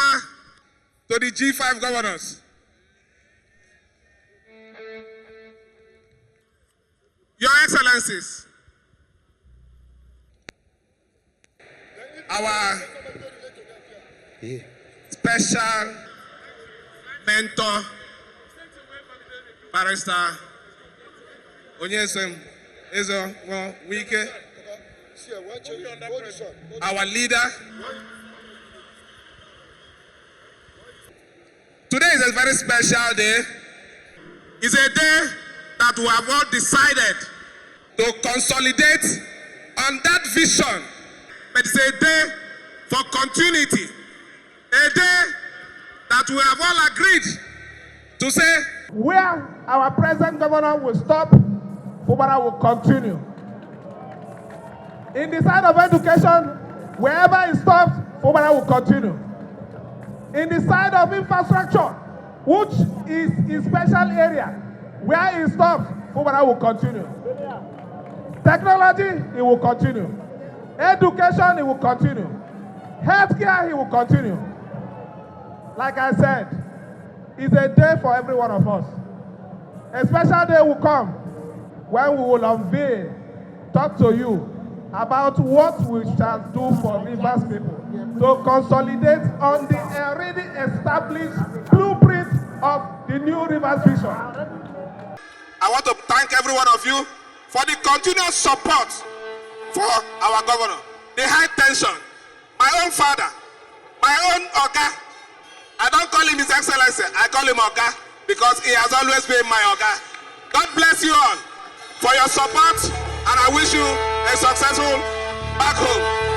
power to the G5 governors. Your Excellencies, our special mentor, Barrister Nyesom Wike, our leader. Today is a very special day. It's a day that we have all decided to consolidate on that vision. But it's a day for continuity. A day that we have all agreed to say, where our present governor will stop, Fubara will continue. In the side of education, wherever he stops, Fubara will continue. In the side of infrastructure, which is his special area, where he stops, Fubara will continue. Technology, he will continue. Education, he will continue. Healthcare, he will continue. Like I said, it's a day for every one of us. A special day will come when we will unveil, talk to you about what we shall do for Rivers people to consolidate on the already established blueprint of the new Rivers vision. I want to thank every one of you for the continuous support for our governor. The high tension, my own father, my own Oga. I don't call him His Excellency, I call him Oga because he has always been my Oga. God bless you all for your support, and I wish you a successful back home.